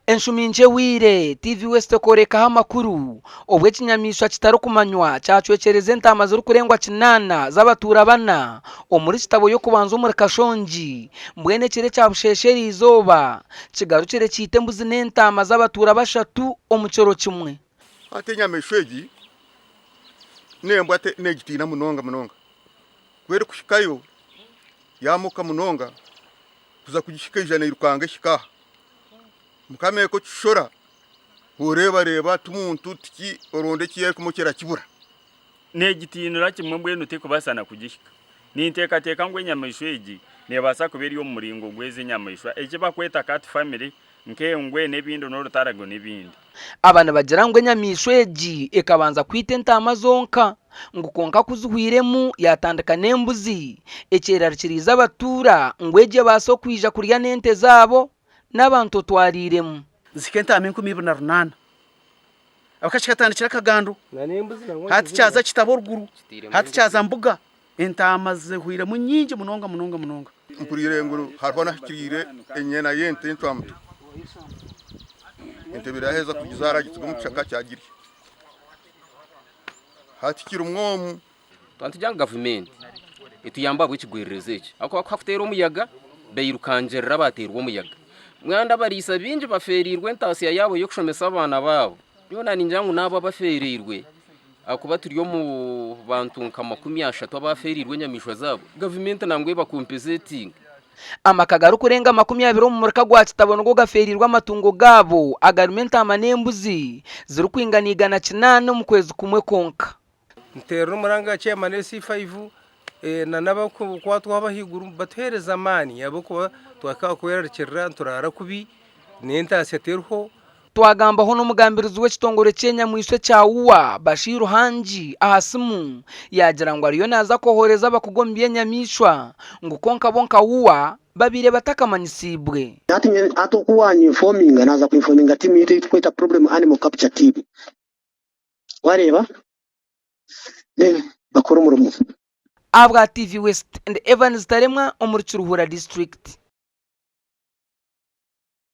Enshuminje wire TV West korekaho amakuru obwe kinyamishwa kitari kumanywa cyacwekereze ntama ziri kurengwa kinana z'abatura bana omuri kitabo yo kubanza umuri kashonji mbwene kire cyabushesheri izoba kigarukire cyite mbuzi n'entama z'abatura bashatu omucoro kimwe ate nyamishwegi nembwa ate negitina munonga kwere kushikayo yamuka munonga kuza kugishika ijana irukanga shikaha mukame ko kishora ureba tumuntu tiki oronde kiye kumukera kibura negitinura kimwe mbwene uteko basana kugishika ninteka teka ngwe nyamishwegi nebasa kubera yo muringo gweze nyamishwa eje bakweta cat family nkengwe nebindo no rutarago nebindi abana bagira ngwe nyamishwegi ekabanza kwite ntama zonka ngukonka kuzuhwiremu yatandika nembuzi ekerara kiriza abatura ngweje baso kwija kurya nente zabo n'abantu twariremu zikenta amenku mibuna runana abakashikatandikira kagando hati cyaza kitaborguru hati cyaza mbuga entama zehwire mu nyingi munonga mpurire nguru harwana kirire enyena yente ntwamuto ente biraheza kugizara gitsugo muchaka cyagiri hati kirumwomu twantijanga government ituyamba bwikigwiririze iki ako akafutera umuyaga beyirukanjerera baterwa umuyaga mwanda barisa binje baferirwe ntasiya yabo yo kushomesa abana babo yona ninjangu nabo baferirwe akuba turiyo mu bantu nka 30 abaferirwe nyamishwa zabo government nangwe bakompensating amakagaru kurenga 20 mu murika gwa kitabona ngo gaferirwa amatungo gabo agarumenta amanembuzi ziri kwinganigana kinana mu kwezi kumwe konka ntero muranga chairman C5 na naba kwa twabahiguru bathereza mani yabo ko twakakwera turara kubi nenta seterho twagambaho n'umugambirizi w'ekitongore Kenya mu iswe cya uwa Bashiru Hanji ahasimu yagira ngo ariyo naza kohoreza abakugombiye nyamishwa ngo konka bonka uwa babire batakamanyisibwe atokuwanye informing naza kuinforminga team yetu twita problem animal capture team wareba bakora umurumu abwa TV West and Evans Taremwa omuri Kiruhura district.